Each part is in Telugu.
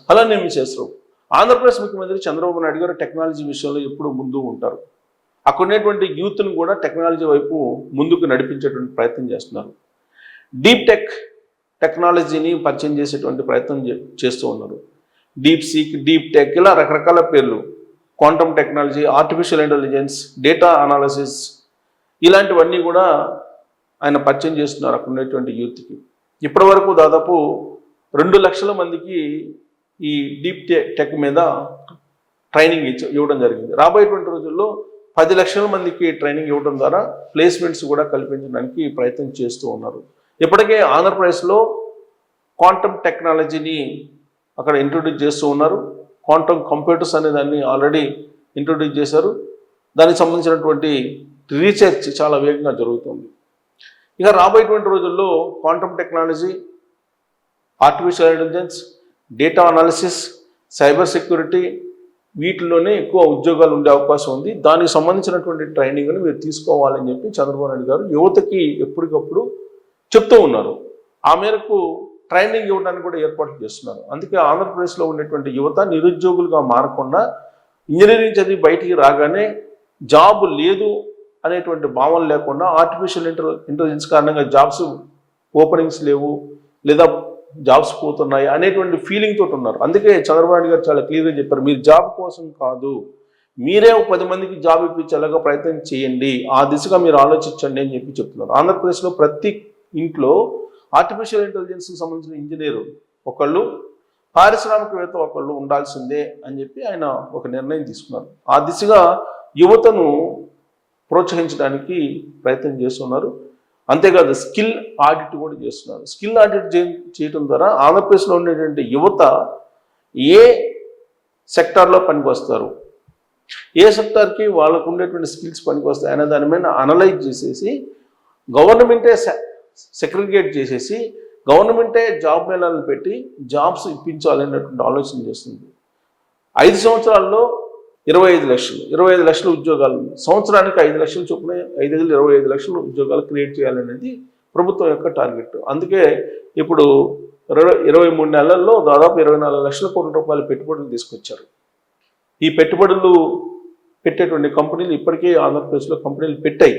అలానే చేస్తారు. ఆంధ్రప్రదేశ్ ముఖ్యమంత్రి చంద్రబాబు నాయుడు గారు టెక్నాలజీ విషయంలో ఎప్పుడు ముందు ఉంటారు. అక్కడ ఉన్నటువంటి యూత్ను కూడా టెక్నాలజీ వైపు ముందుకు నడిపించేటువంటి ప్రయత్నం చేస్తున్నారు. డీప్ టెక్నాలజీని పరిచయం చేసేటువంటి ప్రయత్నం చేస్తూ ఉన్నారు. డీప్ సీక్, డీప్ టెక్, ఇలా రకరకాల పేర్లు, quantum technology, artificial intelligence, data analysis, ఇలాంటివన్నీ కూడా ఆయన పరిచయం చేస్తున్నారు అక్కడ ఉన్నటువంటి యూత్కి. ఇప్పటి వరకు దాదాపు 2 లక్షల మందికి ఈ డీప్ టెక్ మీద ట్రైనింగ్ ఇవ్వడం జరిగింది. రాబోయేటువంటి రోజుల్లో 10 లక్షల మందికి ట్రైనింగ్ ఇవ్వడం ద్వారా ప్లేస్మెంట్స్ కూడా కల్పించడానికి ప్రయత్నం చేస్తూ ఉన్నారు. ఇప్పటికే ఆంధ్రప్రదేశ్లో క్వాంటమ్ టెక్నాలజీని అక్కడ ఇంట్రొడ్యూస్ చేస్తూ ఉన్నారు. క్వాంటమ్ కంప్యూటర్స్ అనే దాన్ని ఆల్రెడీ ఇంట్రొడ్యూస్ చేశారు. దానికి సంబంధించినటువంటి రీసెర్చ్ చాలా వేగంగా జరుగుతుంది. ఇక రాబోయేటువంటి రోజుల్లో quantum technology, artificial intelligence, data analysis, cyber security, వీటిలోనే ఎక్కువ ఉద్యోగాలు ఉండే అవకాశం ఉంది. దానికి సంబంధించినటువంటి ట్రైనింగ్ని మీరు తీసుకోవాలని చెప్పి చంద్రబాబు నాయుడు గారు యువతకి ఎప్పటికప్పుడు చెప్తూ ఉన్నారు. ఆ మేరకు ట్రైనింగ్ ఇవ్వడానికి కూడా ఏర్పాట్లు చేస్తున్నారు. అందుకే ఆంధ్రప్రదేశ్లో ఉండేటువంటి యువత నిరుద్యోగులుగా మారకుండా ఇంజనీరింగ్ చదివి బయటికి రాగానే జాబ్ లేదు అనేటువంటి భావన లేకుండా ఆర్టిఫిషియల్ ఇంటెలిజెన్స్ కారణంగా జాబ్స్ ఓపెనింగ్స్ లేవు లేదా జాబ్స్ పోతున్నాయి అనేటువంటి ఫీలింగ్ తోటి ఉన్నారు. అందుకే చంద్రబాబు నాయుడు గారు చాలా క్లియర్గా చెప్పారు, మీరు జాబ్ కోసం కాదు, మీరే 10 మందికి జాబ్ ఇప్పించేలాగా ప్రయత్నం చేయండి, ఆ దిశగా మీరు ఆలోచించండి అని చెప్పి చెప్తున్నారు. ఆంధ్రప్రదేశ్లో ప్రతి ఇంట్లో ఆర్టిఫిషియల్ ఇంటెలిజెన్స్కి సంబంధించిన ఇంజనీరు ఒకళ్ళు, పారిశ్రామికవేత్త ఒకళ్ళు ఉండాల్సిందే అని చెప్పి ఆయన ఒక నిర్ణయం తీసుకున్నారు. ఆ దిశగా యువతను ప్రోత్సహించడానికి ప్రయత్నం చేస్తున్నారు. అంతేకాదు స్కిల్ ఆడిట్ కూడా చేస్తున్నారు. స్కిల్ ఆడిట్ చేయడం ద్వారా ఆంధ్రప్రదేశ్లో ఉండేటువంటి యువత ఏ సెక్టార్లో పనికి వస్తారు, ఏ సెక్టార్కి వాళ్ళకు ఉండేటువంటి స్కిల్స్ పనికి వస్తాయి అనే దాని మీద అనలైజ్ చేసేసి గవర్నమెంటే సెగ్రిగేట్ చేసేసి గవర్నమెంటే జాబ్ మేళాలను పెట్టి జాబ్స్ ఇప్పించాలనేటువంటి ఆలోచన చేస్తుంది. 5 సంవత్సరాల్లో 25 లక్షల ఉద్యోగాలు, సంవత్సరానికి 5 లక్షల చొప్పున 25 లక్షల ఉద్యోగాలు క్రియేట్ చేయాలనేది ప్రభుత్వం యొక్క టార్గెట్. అందుకే ఇప్పుడు 23 నెలల్లో దాదాపు 24 లక్షల కోట్ల రూపాయల పెట్టుబడులు తీసుకొచ్చారు. ఈ పెట్టుబడులు పెట్టేటువంటి కంపెనీలు ఇప్పటికే ఆంధ్రప్రదేశ్లో కంపెనీలు పెట్టాయి,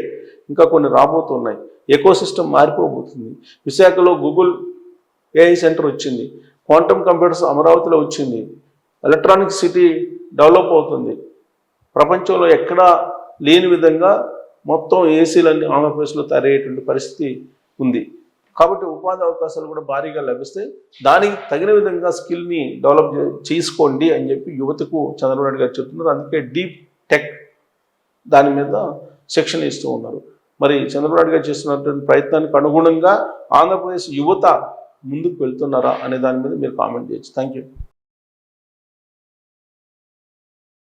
ఇంకా కొన్ని రాబోతున్నాయి. ఎకోసిస్టమ్ మారిపోబోతుంది. విశాఖలో గూగుల్ ఏఐ సెంటర్ వచ్చింది, క్వాంటమ్ కంప్యూటర్స్ అమరావతిలో వచ్చింది, ఎలక్ట్రానిక్ సిటీ డెవలప్ అవుతుంది. ప్రపంచంలో ఎక్కడా లేని విధంగా మొత్తం ఏసీలన్నీ ఆంధ్రప్రదేశ్లో తయారయ్యేటువంటి పరిస్థితి ఉంది. కాబట్టి ఉపాధి అవకాశాలు కూడా భారీగా లభిస్తాయి. దానికి తగిన విధంగా స్కిల్ని డెవలప్ చేసుకోండి అని చెప్పి యువతకు చంద్రబాబు నాయుడు గారు చెప్తున్నారు. అందుకే డీప్ టెక్ దాని మీద శిక్షణ ఇస్తూ ఉన్నారు. మరి చంద్రబాబు నాయుడు గారు చేస్తున్నటువంటి ప్రయత్నానికి అనుగుణంగా ఆంధ్రప్రదేశ్ యువత ముందుకు వెళ్తున్నారా అనే దాని మీద మీరు కామెంట్ చేయొచ్చు. Thank you.